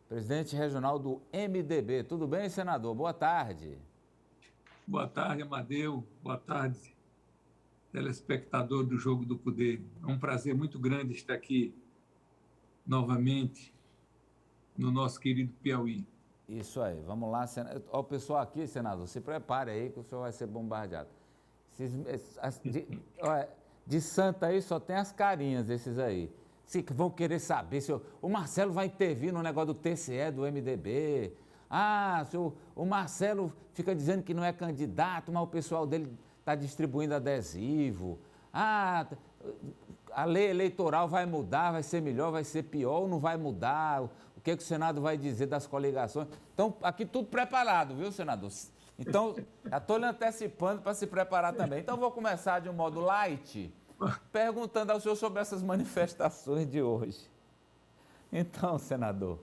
presidente regional do MDB. Tudo bem, senador? Boa tarde. Boa tarde, Amadeu. Boa tarde, telespectador do Jogo do Poder. É um prazer muito grande estar aqui novamente no nosso querido Piauí. Isso aí, vamos lá. O pessoal aqui, senador, se prepare aí que o senhor vai ser bombardeado. De santa aí só tem as carinhas desses aí. Se vão querer saber se o Marcelo vai intervir no negócio do TCE, do MDB. Se o Marcelo fica dizendo que não é candidato, mas o pessoal dele está distribuindo adesivo. A lei eleitoral vai mudar, vai ser melhor, vai ser pior ou não vai mudar? O que o Senado vai dizer das coligações? Então, aqui tudo preparado, viu, senador? Então, já estou lhe antecipando para se preparar também. Então, vou começar de um modo light, perguntando ao senhor sobre essas manifestações de hoje. Então, senador,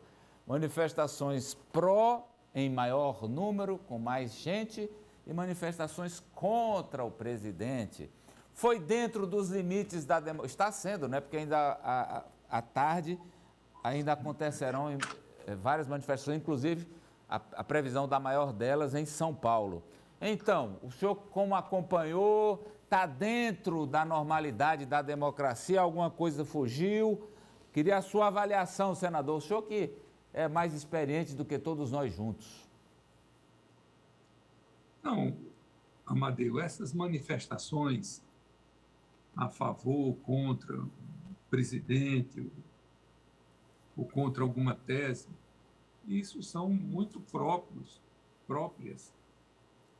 manifestações pró em maior número, com mais gente, e manifestações contra o presidente. Foi dentro dos limites da democracia. Está sendo, né? Porque ainda à tarde ainda acontecerão várias manifestações, inclusive a previsão da maior delas em São Paulo. Então, o senhor como acompanhou, está dentro da normalidade da democracia, alguma coisa fugiu? Queria a sua avaliação, senador. O senhor que é mais experiente do que todos nós juntos. Não, Amadeu, essas manifestações a favor, contra o presidente ou contra alguma tese, isso são muito próprias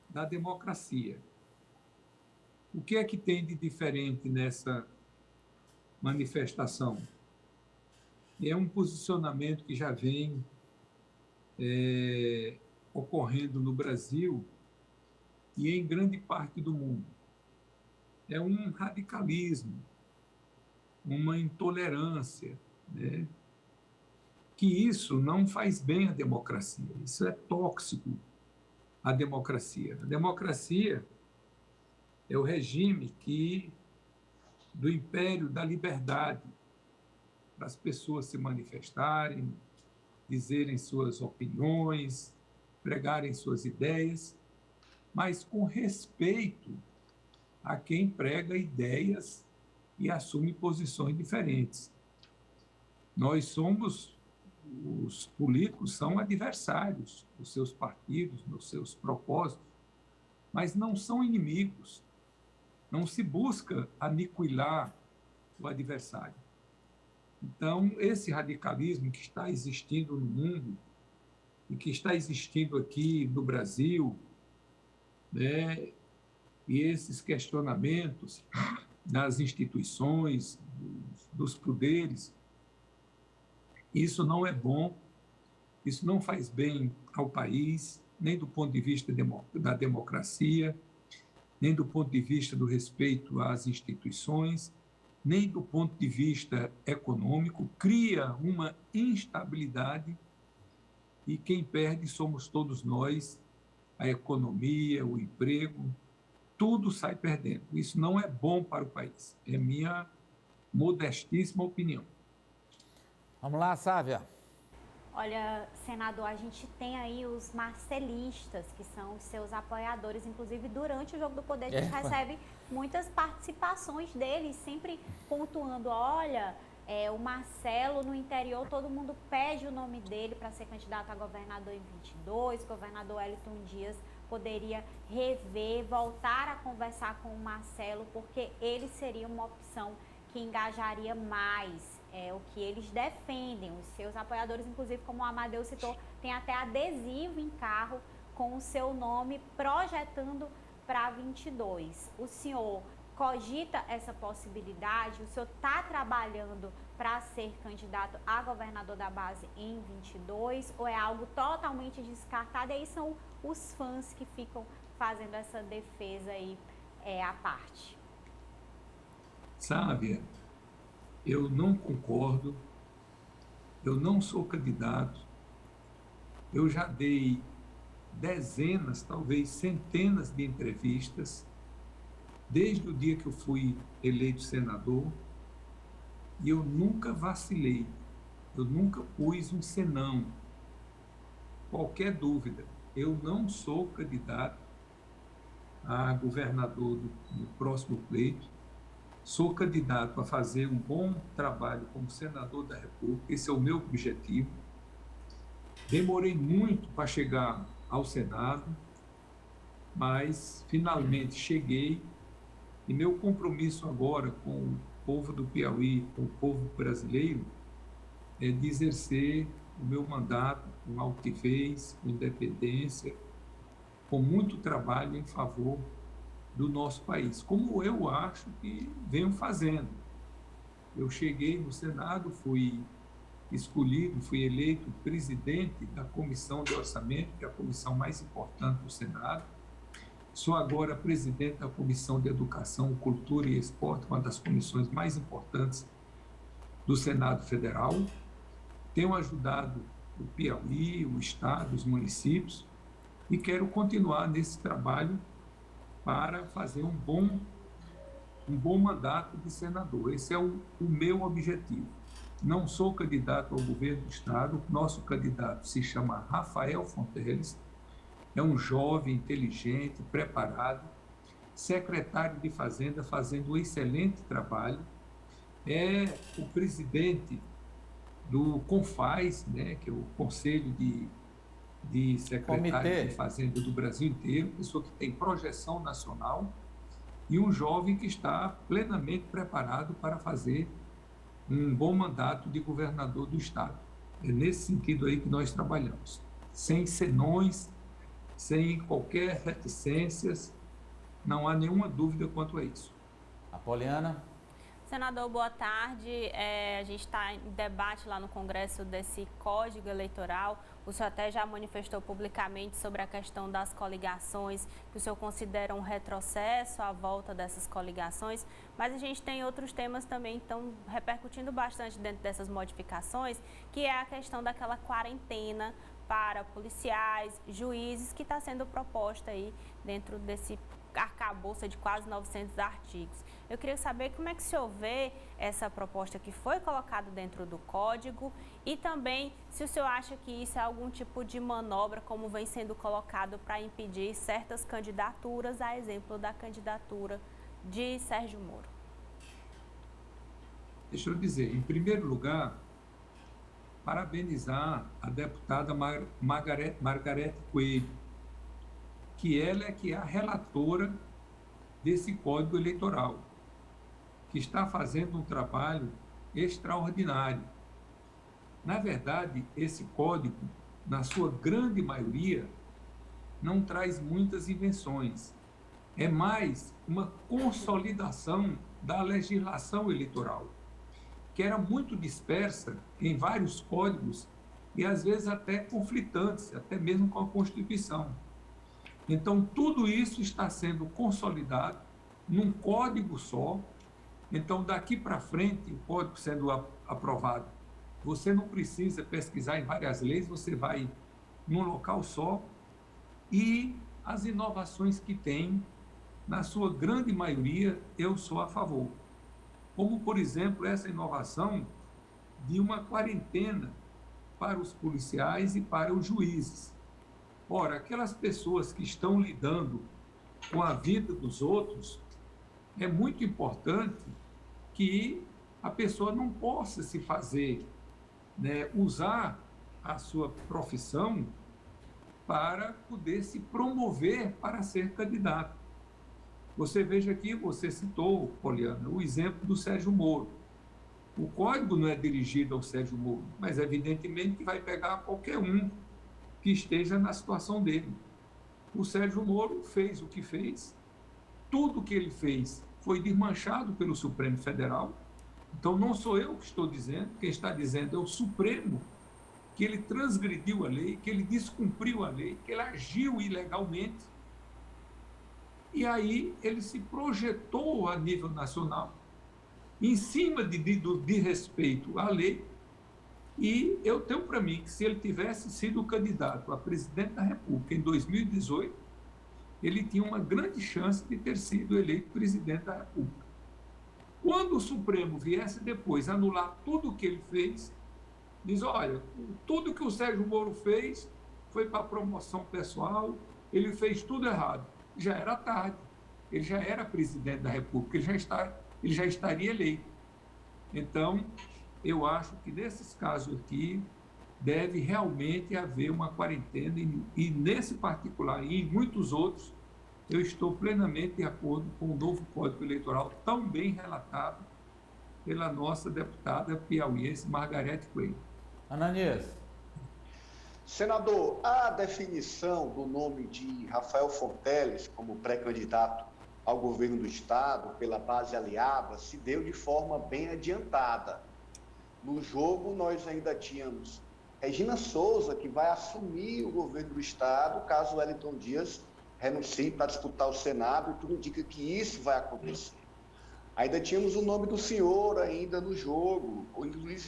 da democracia. O que é que tem de diferente nessa manifestação? É um posicionamento que já vem ocorrendo no Brasil e em grande parte do mundo. É um radicalismo, uma intolerância, né? Que isso não faz bem à democracia, isso é tóxico à democracia. A democracia é o regime do império da liberdade, para as pessoas se manifestarem, dizerem suas opiniões, pregarem suas ideias, mas com respeito a quem prega ideias e assume posições diferentes. Os políticos são adversários dos seus partidos, dos seus propósitos, mas não são inimigos. Não se busca aniquilar o adversário. Então, esse radicalismo que está existindo no mundo e que está existindo aqui no Brasil, né, e esses questionamentos das instituições, dos poderes, isso não é bom, isso não faz bem ao país, nem do ponto de vista da democracia, nem do ponto de vista do respeito às instituições, nem do ponto de vista econômico, cria uma instabilidade e quem perde somos todos nós, a economia, o emprego, tudo sai perdendo. Isso não é bom para o país, é minha modestíssima opinião. Vamos lá, Sávia. Olha, senador, a gente tem aí os marcelistas, que são os seus apoiadores, inclusive durante o Jogo do Poder a gente recebe muitas participações deles, sempre pontuando, olha, o Marcelo no interior, todo mundo pede o nome dele para ser candidato a governador em 22, o governador Wellington Dias poderia rever, voltar a conversar com o Marcelo, porque ele seria uma opção que engajaria mais. É o que eles defendem, os seus apoiadores, inclusive, como o Amadeu citou, tem até adesivo em carro com o seu nome projetando para 22. O senhor cogita essa possibilidade? O senhor está trabalhando para ser candidato a governador da base em 22 ou é algo totalmente descartado? E aí são os fãs que ficam fazendo essa defesa aí à parte. Sávia, eu não concordo, eu não sou candidato, eu já dei dezenas, talvez centenas de entrevistas, desde o dia que eu fui eleito senador, e eu nunca vacilei, eu nunca pus um senão, qualquer dúvida, eu não sou candidato a governador do próximo pleito. Sou candidato a fazer um bom trabalho como senador da República, esse é o meu objetivo. Demorei muito para chegar ao Senado, mas finalmente cheguei, e meu compromisso agora com o povo do Piauí, com o povo brasileiro, é de exercer o meu mandato com altivez, com independência, com muito trabalho em favor do nosso país, como eu acho que venho fazendo. Eu cheguei no Senado, fui escolhido, fui eleito presidente da Comissão de Orçamento, que é a comissão mais importante do Senado. Sou agora presidente da Comissão de Educação, Cultura e Esporte, uma das comissões mais importantes do Senado Federal. Tenho ajudado o Piauí, o Estado, os municípios, e quero continuar nesse trabalho para fazer um bom mandato de senador. Esse é o meu objetivo. Não sou candidato ao governo do Estado, nosso candidato se chama Rafael Fonteles, é um jovem, inteligente, preparado, secretário de Fazenda, fazendo um excelente trabalho, é o presidente do CONFAZ, né, que é o Conselho de Secretários de Fazenda do Brasil inteiro, pessoa que tem projeção nacional, e um jovem que está plenamente preparado para fazer um bom mandato de governador do Estado. É nesse sentido aí que nós trabalhamos, sem senões, sem qualquer reticências, não há nenhuma dúvida quanto a isso. Apoliana? Senador, boa tarde. A gente está em debate lá no Congresso desse Código Eleitoral. O senhor até já manifestou publicamente sobre a questão das coligações, que o senhor considera um retrocesso à volta dessas coligações, mas a gente tem outros temas também que estão repercutindo bastante dentro dessas modificações, que é a questão daquela quarentena para policiais, juízes, que está sendo proposta aí dentro desse arcabouço de quase 900 artigos. Eu queria saber como é que o senhor vê essa proposta que foi colocada dentro do Código e também se o senhor acha que isso é algum tipo de manobra, como vem sendo colocado para impedir certas candidaturas, a exemplo da candidatura de Sérgio Moro. Deixa eu dizer, em primeiro lugar, parabenizar a deputada Margarete Coelho, que ela é que é a relatora desse Código Eleitoral, que está fazendo um trabalho extraordinário. Na verdade, esse código, na sua grande maioria, não traz muitas invenções. É mais uma consolidação da legislação eleitoral, que era muito dispersa em vários códigos e, às vezes, até conflitantes, até mesmo com a Constituição. Então, tudo isso está sendo consolidado num código só. Então, daqui para frente, o código sendo aprovado, você não precisa pesquisar em várias leis, você vai num local só. E as inovações que tem, na sua grande maioria, eu sou a favor. Como, por exemplo, essa inovação de uma quarentena para os policiais e para os juízes. Ora, aquelas pessoas que estão lidando com a vida dos outros, é muito importante que a pessoa não possa se fazer, né, usar a sua profissão para poder se promover para ser candidato. Você veja aqui, você citou, Poliana, o exemplo do Sérgio Moro. O código não é dirigido ao Sérgio Moro, mas evidentemente que vai pegar qualquer um que esteja na situação dele. O Sérgio Moro fez o que fez, tudo que ele fez foi desmanchado pelo Supremo Federal. Então, não sou eu que estou dizendo, quem está dizendo é o Supremo, que ele transgrediu a lei, que ele descumpriu a lei, que ele agiu ilegalmente. E aí ele se projetou a nível nacional, em cima de respeito à lei. E eu tenho para mim que se ele tivesse sido candidato a presidente da República em 2018, ele tinha uma grande chance de ter sido eleito presidente da República. Quando o Supremo viesse depois anular tudo o que ele fez, diz, olha, tudo que o Sérgio Moro fez foi para a promoção pessoal, ele fez tudo errado. Já era tarde, ele já era presidente da República, ele já estaria eleito. Então, eu acho que nesses casos aqui, deve realmente haver uma quarentena, e nesse particular e em muitos outros, eu estou plenamente de acordo com o novo Código Eleitoral, tão bem relatado pela nossa deputada piauiense, Margarete Coelho. Ananias. Senador, a definição do nome de Rafael Fonteles como pré-candidato ao governo do Estado pela base aliada se deu de forma bem adiantada. No jogo, nós ainda tínhamos Regina Souza, que vai assumir o governo do Estado caso Wellington Dias renuncie para disputar o Senado, e tudo indica que isso vai acontecer. Ainda tínhamos o nome do senhor ainda no jogo,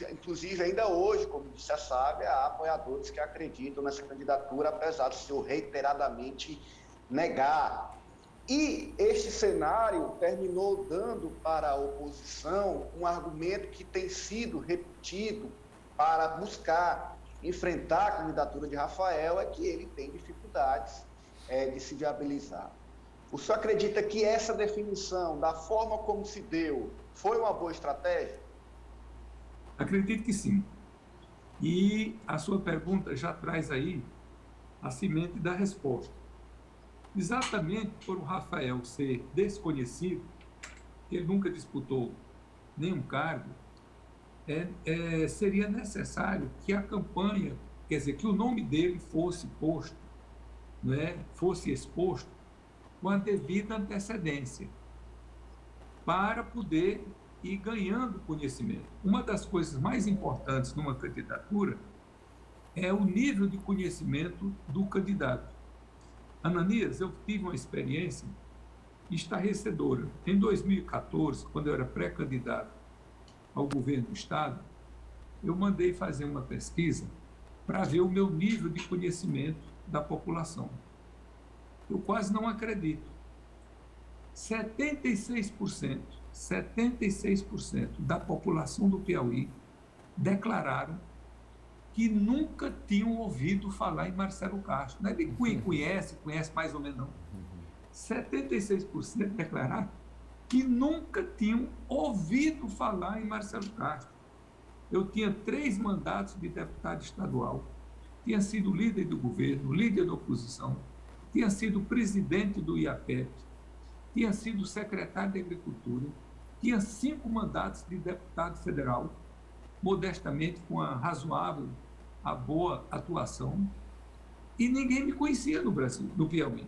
inclusive ainda hoje, como disse a Sábia, há apoiadores que acreditam nessa candidatura, apesar do senhor reiteradamente negar. E este cenário terminou dando para a oposição um argumento que tem sido repetido para buscar enfrentar a candidatura de Rafael, é que ele tem dificuldades de se viabilizar. O senhor acredita que essa definição, da forma como se deu, foi uma boa estratégia? Acredito que sim. E a sua pergunta já traz aí a semente da resposta. Exatamente por o Rafael ser desconhecido, ele nunca disputou nenhum cargo, seria necessário que a campanha, quer dizer, que o nome dele fosse posto, fosse exposto com a devida antecedência, para poder ir ganhando conhecimento. Uma das coisas mais importantes numa candidatura é o nível de conhecimento do candidato. Ananias, eu tive uma experiência estarrecedora. Em 2014, quando eu era pré-candidato ao governo do Estado, eu mandei fazer uma pesquisa para ver o meu nível de conhecimento da população. Eu quase não acredito. 76% da população do Piauí declararam que nunca tinham ouvido falar em Marcelo Castro. Não é de conhece mais ou menos não. 76% declararam que nunca tinham ouvido falar em Marcelo Castro. Eu tinha 3 mandatos de deputado estadual, tinha sido líder do governo, líder da oposição, tinha sido presidente do IAPEP, tinha sido secretário de Agricultura, tinha 5 mandatos de deputado federal, modestamente com a razoável, a boa atuação, e ninguém me conhecia no Brasil, no Piauí.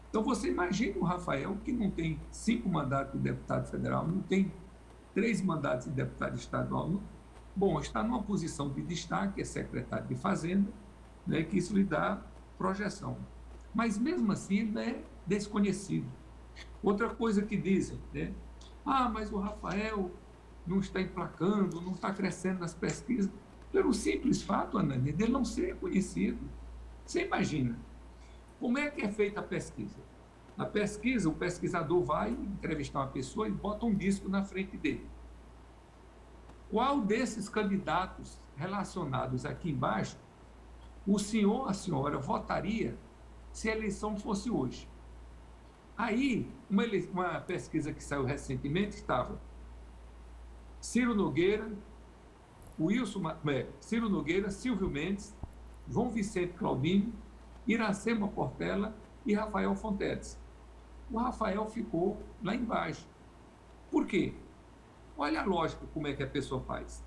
Então você imagina o Rafael, que não tem 5 mandatos de deputado federal, não tem 3 mandatos de deputado estadual, bom, está numa posição de destaque, é secretário de Fazenda, que isso lhe dá projeção. Mas mesmo assim ele é desconhecido. Outra coisa que dizem, mas o Rafael não está emplacando, não está crescendo nas pesquisas, pelo simples fato, Anani, dele não ser conhecido. Você imagina, como é que é feita a pesquisa? Na pesquisa, o pesquisador vai entrevistar uma pessoa e bota um disco na frente dele. Qual desses candidatos relacionados aqui embaixo o senhor ou a senhora votaria se a eleição fosse hoje? Aí, uma pesquisa que saiu recentemente estava Ciro Nogueira, Ciro Nogueira, Silvio Mendes, João Vicente Claudino, Iracema Portela e Rafael Fonteles. O Rafael ficou lá embaixo. Por quê? Olha a lógica, como é que a pessoa faz.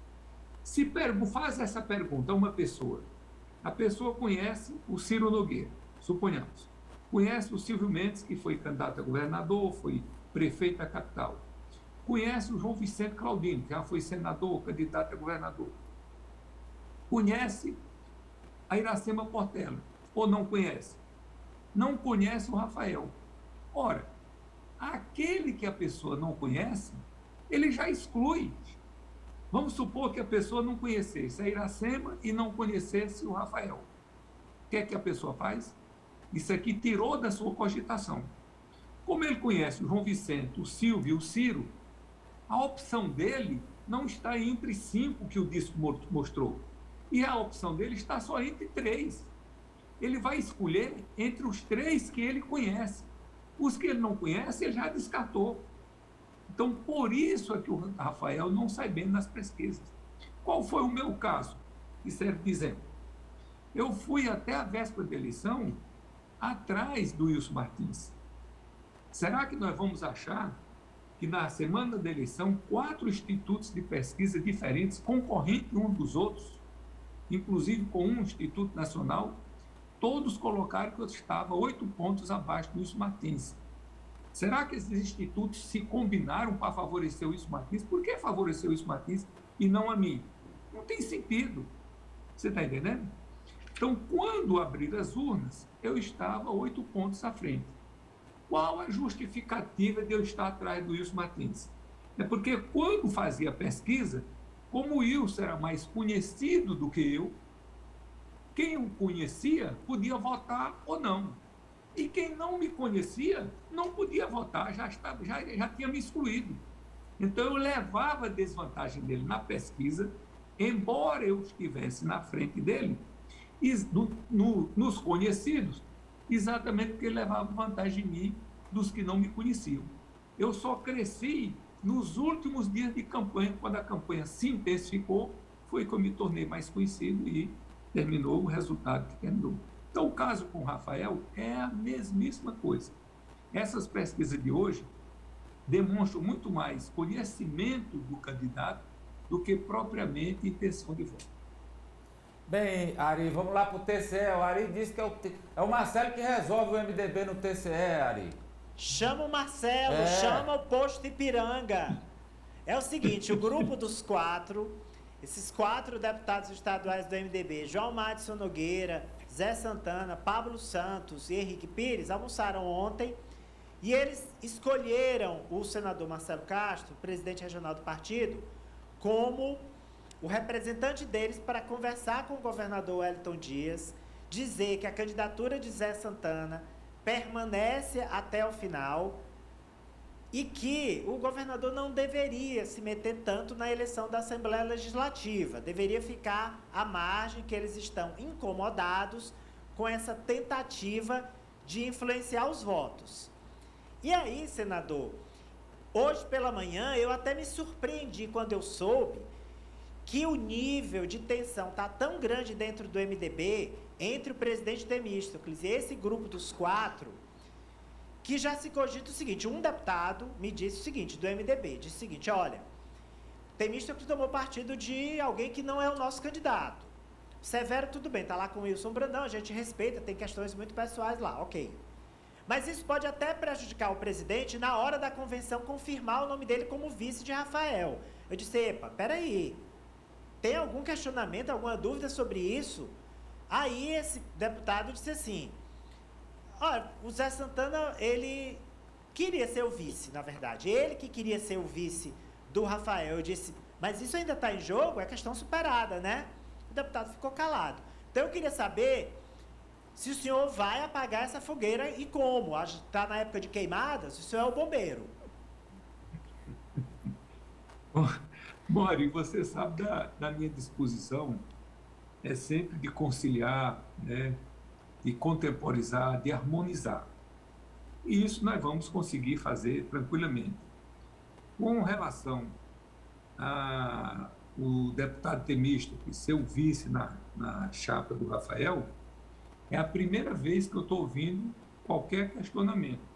Se faz essa pergunta a uma pessoa, a pessoa conhece o Ciro Nogueira, suponhamos. Conhece o Silvio Mendes, que foi candidato a governador, foi prefeito da capital. Conhece o João Vicente Claudino, que já foi senador, candidato a governador. Conhece a Iracema Portela, ou não conhece? Não conhece o Rafael. Ora, aquele que a pessoa não conhece, ele já exclui. Vamos supor que a pessoa não conhecesse a Iracema e não conhecesse o Rafael. O que é que a pessoa faz? Isso aqui tirou da sua cogitação. Como ele conhece o João Vicente, o Silvio e o Ciro, a opção dele não está entre 5 que o disco mostrou. E a opção dele está só entre 3. ele vai escolher entre os 3 que ele conhece. Os que ele não conhece, ele já descartou. Então, por isso é que o Rafael não sai bem nas pesquisas. Qual foi o meu caso? Que serve de exemplo. Eu fui até a véspera da eleição atrás do Wilson Martins. Será que nós vamos achar que na semana da eleição 4 institutos de pesquisa diferentes, concorrentes uns dos outros, inclusive com um Instituto Nacional, todos colocaram que eu estava 8 pontos abaixo do Wilson Martins? Será que esses institutos se combinaram para favorecer o Wilson Martins? Por que favorecer o Wilson Martins e não a mim? Não tem sentido. Você está entendendo? Então, quando abrir as urnas, eu estava 8 pontos à frente. Qual a justificativa de eu estar atrás do Wilson Martins? É porque quando fazia pesquisa, como o Wilson era mais conhecido do que eu, quem o conhecia podia votar ou não. E quem não me conhecia não podia votar, já tinha me excluído. Então, eu levava a desvantagem dele na pesquisa, embora eu estivesse na frente dele, nos conhecidos, exatamente porque ele levava vantagem em mim dos que não me conheciam. Eu só cresci nos últimos dias de campanha, quando a campanha se intensificou, foi que eu me tornei mais conhecido e terminou o resultado que terminou. Então, o caso com o Rafael é a mesmíssima coisa. Essas pesquisas de hoje demonstram muito mais conhecimento do candidato do que propriamente intenção de voto. Bem, Ari, vamos lá para o TCE. O Ari disse que é o Marcelo que resolve o MDB no TCE, Ari. Chama o Marcelo, chama o posto Ipiranga. É o seguinte, o grupo dos 4, esses 4 deputados estaduais do MDB, João Madison Nogueira, Zé Santana, Pablo Santos e Henrique Pires, almoçaram ontem e eles escolheram o senador Marcelo Castro, presidente regional do partido, como o representante deles para conversar com o governador Wellington Dias, dizer que a candidatura de Zé Santana permanece até o final e que o governador não deveria se meter tanto na eleição da Assembleia Legislativa, deveria ficar à margem, que eles estão incomodados com essa tentativa de influenciar os votos. E aí, senador, hoje pela manhã eu até me surpreendi quando eu soube que o nível de tensão está tão grande dentro do MDB, entre o presidente Temístocles e esse grupo dos 4, que já se cogita o seguinte, um deputado me disse o seguinte, do MDB, disse o seguinte, olha, Temístocles tomou partido de alguém que não é o nosso candidato. Severo, tudo bem, está lá com o Wilson Brandão, a gente respeita, tem questões muito pessoais lá, ok. Mas isso pode até prejudicar o presidente na hora da convenção confirmar o nome dele como vice de Rafael. Eu disse, epa, peraí, tem algum questionamento, alguma dúvida sobre isso? Aí esse deputado disse assim, olha, o Zé Santana, ele queria ser o vice, na verdade. Ele que queria ser o vice do Rafael. Eu disse, mas isso ainda está em jogo? É questão superada, né? O deputado ficou calado. Então eu queria saber se o senhor vai apagar essa fogueira e como. Está na época de queimadas, o senhor é o bombeiro. Mori, você sabe da minha disposição é sempre de conciliar, né, de contemporizar, de harmonizar. E isso nós vamos conseguir fazer tranquilamente. Com relação ao deputado Temístocles ser o vice na chapa do Rafael, é a primeira vez que eu estou ouvindo qualquer questionamento.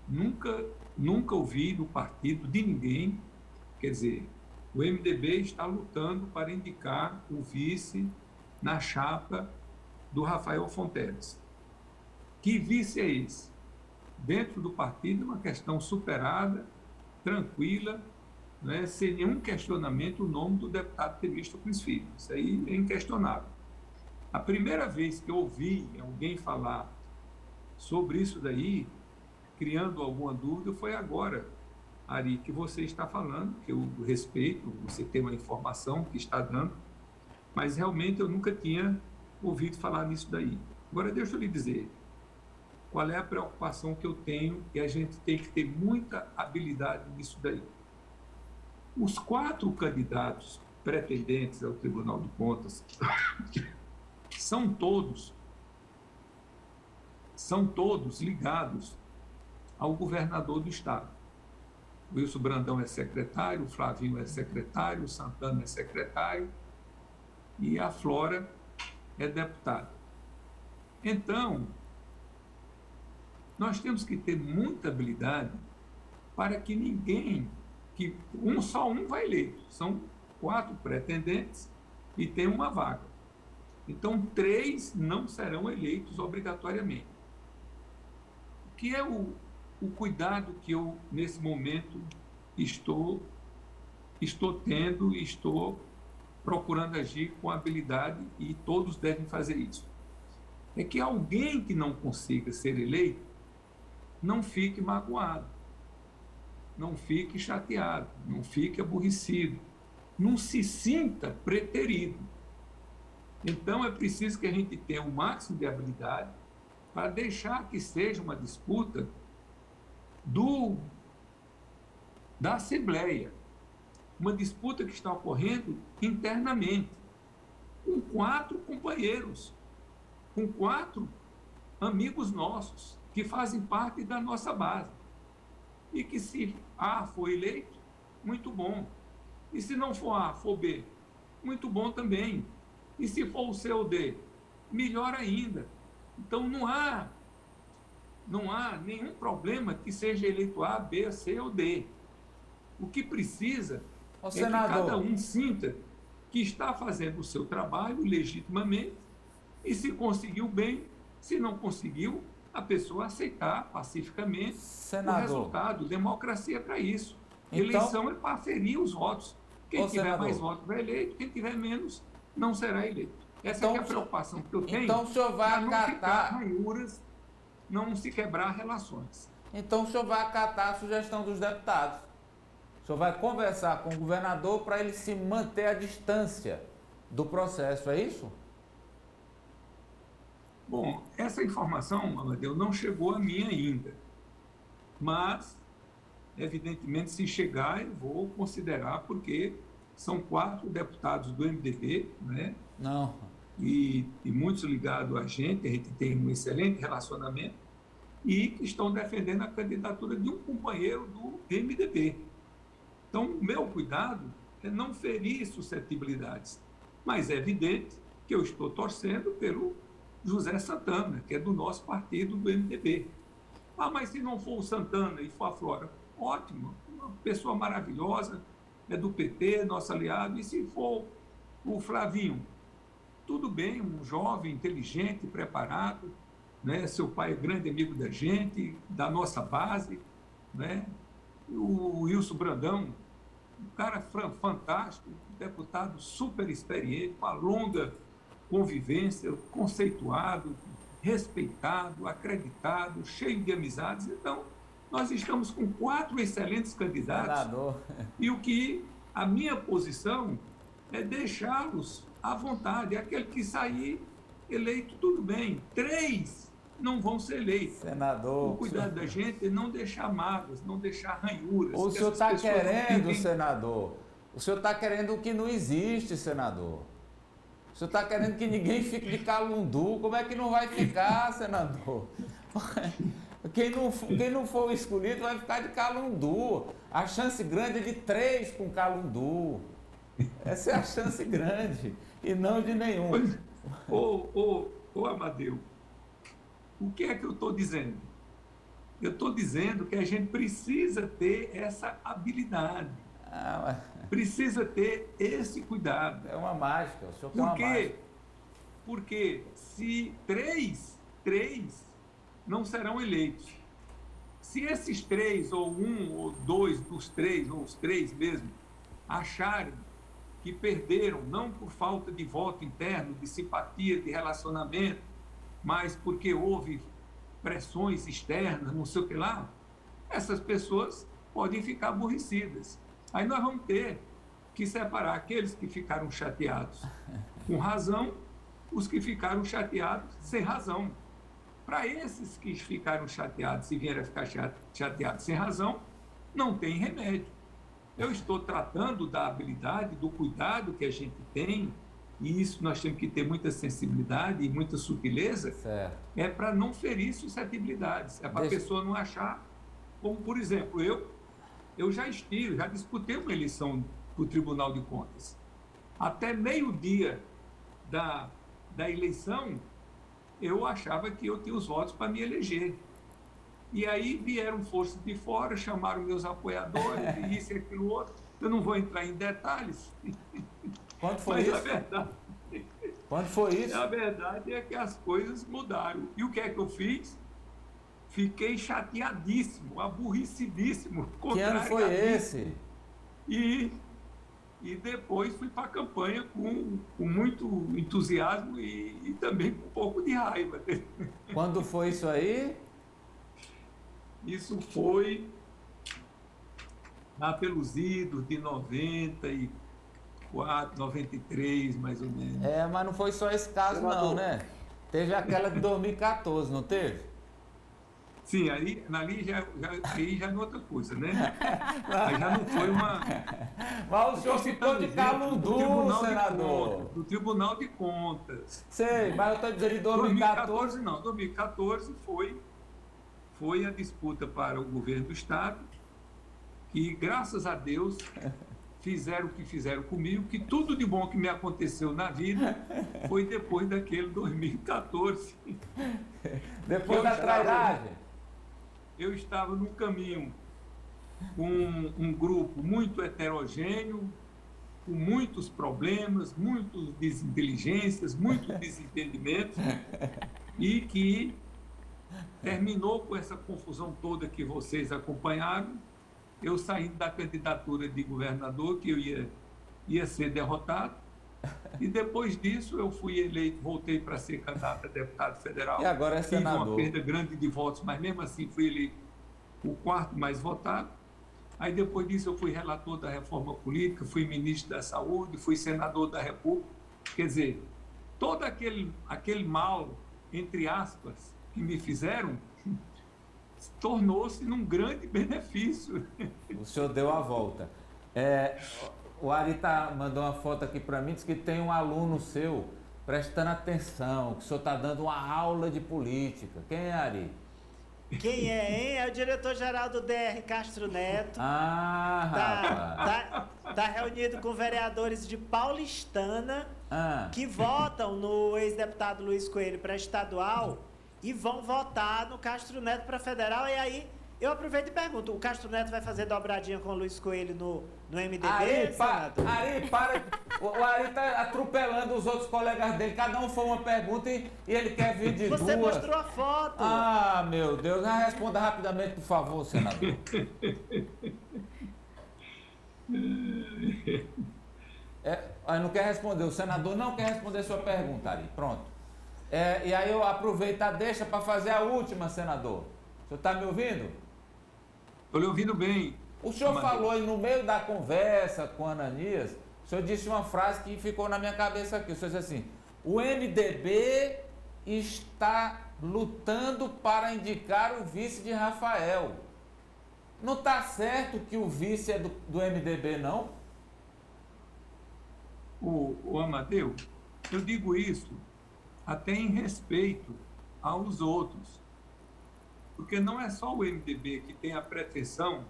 Nunca ouvi do partido de ninguém, quer dizer, o MDB está lutando para indicar o vice na chapa do Rafael Fonteles. Que vice é esse? Dentro do partido, uma questão superada, tranquila, né, sem nenhum questionamento, o nome do deputado Temístocles Filho. Isso aí é inquestionável. A primeira vez que eu ouvi alguém falar sobre isso daí, criando alguma dúvida, foi agora, Ari, que você está falando, que eu respeito, você tem uma informação que está dando, mas realmente eu nunca tinha ouvido falar nisso daí. Agora, deixa eu lhe dizer, qual é a preocupação que eu tenho, e a gente tem que ter muita habilidade nisso daí. Os 4 candidatos pretendentes ao Tribunal de Contas são todos são todos ligados ao governador do estado. O Wilson Brandão é secretário, o Flavinho é secretário, o Santana é secretário e a Flora é deputada. Então, nós temos que ter muita habilidade para que ninguém, só um vai eleito. São 4 pretendentes e tem uma vaga. Então, 3 não serão eleitos obrigatoriamente. O que é o cuidado que eu, nesse momento, estou tendo e estou procurando agir com habilidade, e todos devem fazer isso. É que alguém que não consiga ser eleito não fique magoado, não fique chateado, não fique aborrecido, não se sinta preterido. Então, é preciso que a gente tenha o máximo de habilidade para deixar que seja uma disputa da Assembleia, uma disputa que está ocorrendo internamente, com 4 companheiros, com 4 amigos nossos, que fazem parte da nossa base. E que se A for eleito, muito bom. E se não for A, for B, muito bom também. E se for o C ou D, melhor ainda. Então, não há nenhum problema que seja eleito A, B, C ou D. O que precisa é que cada um sinta que está fazendo o seu trabalho legitimamente, e se conseguiu bem, se não conseguiu, a pessoa aceitar pacificamente o resultado. Democracia é para isso. Então, eleição é para aferir os votos. Quem tiver mais votos vai eleito, quem tiver menos não será eleito. Essa é a preocupação que eu tenho. Então o senhor vai acatar ranhuras, não se quebrar relações. Então o senhor vai acatar a sugestão dos deputados. O senhor vai conversar com o governador para ele se manter à distância do processo, é isso? Bom, essa informação, Amadeu, não chegou a mim ainda. Mas, evidentemente, se chegar, eu vou considerar, porque são 4 deputados do MDB, né? Não. E muitos ligados a gente tem um excelente relacionamento, e que estão defendendo a candidatura de um companheiro do MDB. Então, o meu cuidado é não ferir suscetibilidades. Mas é evidente que eu estou torcendo pelo José Santana, que é do nosso partido, do MDB. Ah, mas se não for o Santana e for a Flora, ótimo, uma pessoa maravilhosa, é do PT, nosso aliado. E se for o Flavinho, tudo bem, um jovem, inteligente, preparado, né? Seu pai é grande amigo da gente, da nossa base, né? O Wilson Brandão, um cara fantástico, deputado super experiente, com uma longa convivência, conceituado, respeitado, acreditado, cheio de amizades. Então, nós estamos com 4 excelentes candidatos. Senador. E a minha posição é deixá-los à vontade. Aquele que sair eleito, tudo bem. 3 não vão ser eleitos. Senador. O cuidado da gente é não deixar mágoas, não deixar ranhuras. O senhor está querendo, senador, o senhor está querendo o que não existe, senador. O senhor está querendo que ninguém fique de calundu. Como é que não vai ficar, senador? Quem não for escolhido vai ficar de calundu. A chance grande é de 3 com calundu. Essa é a chance grande, e não de nenhum. Ô Amadeu, o que é que eu estou dizendo? Eu estou dizendo que a gente precisa ter essa habilidade. Precisa ter esse cuidado. É uma mágica. O senhor quer uma mágica. Porque se 3 não serão eleitos. Se esses 3, ou 1, ou 2 dos 3, ou os 3 mesmo, acharem que perderam, não por falta de voto interno, de simpatia, de relacionamento, mas porque houve pressões externas, não sei o que lá, essas pessoas podem ficar aborrecidas. Aí nós vamos ter que separar aqueles que ficaram chateados com razão, os que ficaram chateados sem razão. Para esses que ficaram chateados e vieram a ficar chateados sem razão, não tem remédio. Eu estou tratando da habilidade, do cuidado que a gente tem e isso nós temos que ter muita sensibilidade e muita sutileza, Certo. é para não ferir suscetibilidades, é para a pessoa não achar, como por exemplo, eu já disputei uma eleição para o Tribunal de Contas. Até meio-dia da eleição, eu achava que eu tinha os votos para me eleger. E aí vieram forças de fora, chamaram meus apoiadores, e isso e aquilo outro. Eu não vou entrar em detalhes. Quando foi mas isso? Quando foi isso? A verdade é que as coisas mudaram. E o que é que eu fiz? Fiquei chateadíssimo, aborrecidíssimo. Que ano foi esse? E depois fui para a campanha com muito entusiasmo e também com um pouco de raiva. Quando foi isso aí? Isso foi lá pelos idos de 94, 93, mais ou menos. Mas não foi só esse caso não, né? Teve aquela de 2014, não teve? Sim, ali já é outra coisa, né? Aí já não foi uma... Mas o senhor ficou de calundu, senador. Do Tribunal de Contas. Sei, mas eu estou dizendo em 2014... 2014 foi a disputa para o governo do Estado, que, graças a Deus, fizeram o que fizeram comigo, que tudo de bom que me aconteceu na vida foi depois daquele 2014. Depois da trairagem? Eu estava no caminho com um grupo muito heterogêneo, com muitos problemas, muitas desinteligências, muitos desentendimentos, e que terminou com essa confusão toda que vocês acompanharam, eu saindo da candidatura de governador, que eu ia ser derrotado, e depois disso eu fui eleito, voltei para ser candidato a deputado federal. E agora é senador. Tive uma perda grande de votos, mas mesmo assim fui eleito o quarto mais votado. Aí depois disso eu fui relator da reforma política, fui ministro da Saúde, fui senador da República. Quer dizer, todo aquele mal, entre aspas, que me fizeram, tornou-se num grande benefício. O senhor deu a volta. O Ari mandou uma foto aqui para mim, diz que tem um aluno seu prestando atenção, que o senhor está dando uma aula de política. Quem é, Ari? Quem é, hein? É o diretor-geral do DR, Castro Neto. Rapaz. Tá reunido com vereadores de Paulistana que votam no ex-deputado Luiz Coelho para estadual e vão votar no Castro Neto para federal. E aí, eu aproveito e pergunto, o Castro Neto vai fazer dobradinha com o Luiz Coelho no MDB? Ari, para. O Ari tá atropelando os outros colegas dele. Cada um foi uma pergunta e ele quer vir de Você duas. mostrou a foto. Meu Deus. Responda rapidamente, por favor, senador. Não quer responder. O senador não quer responder sua pergunta, Ari. Pronto. E aí eu aproveito a deixa para fazer a última, senador. O senhor está me ouvindo? Estou lhe ouvindo bem. O senhor falou aí no meio da conversa com a Ananias, o senhor disse uma frase que ficou na minha cabeça aqui. O senhor disse assim, o MDB está lutando para indicar o vice de Rafael. Não está certo que o vice é do MDB, não? O Amadeu, eu digo isso até em respeito aos outros. Porque não é só o MDB que tem a pretensão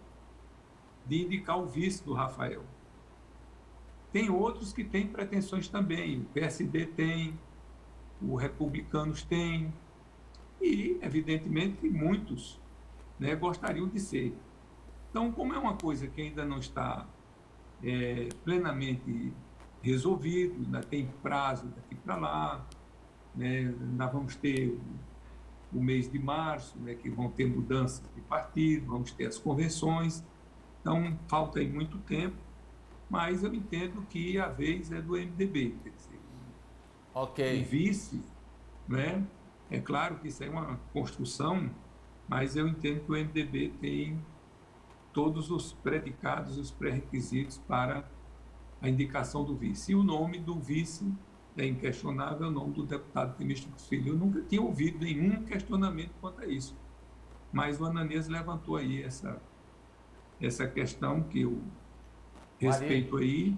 de indicar o vice do Rafael. Tem outros que têm pretensões também. O PSD tem, os republicanos têm, e, evidentemente, muitos, né, gostariam de ser. Então, como é uma coisa que ainda não está plenamente resolvido, ainda tem prazo daqui para lá, né, nós vamos ter o mês de março, né, que vão ter mudanças de partido, vamos ter as convenções, então falta aí muito tempo, mas eu entendo que a vez é do MDB, quer dizer, ok. E vice, né, é claro que isso é uma construção, mas eu entendo que o MDB tem todos os predicados, os pré-requisitos para a indicação do vice. E o nome do vice é inquestionável, o nome do deputado Temístocles Filho. Eu nunca tinha ouvido nenhum questionamento quanto a isso. Mas o Ananias levantou aí essa questão que eu respeito aí.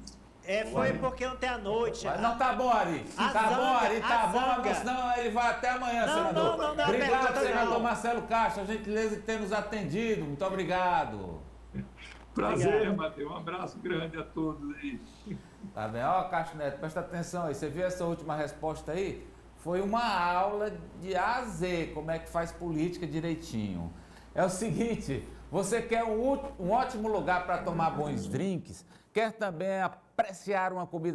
Foi porque ontem à noite... Não, tá bom, Ari. Tá bom, Ari, tá bom. Senão ele vai até amanhã, senador. Não, obrigado, senador não. Marcelo Castro. A gentileza de ter nos atendido. Muito obrigado. Prazer, Matheus. Um abraço grande a todos aí. Tá bem? Ó, Castro Neto, presta atenção aí. Você viu essa última resposta aí? Foi uma aula de A a Z, como é que faz política direitinho. É o seguinte, você quer um ótimo lugar para tomar bons drinks, quer também apreciar uma comida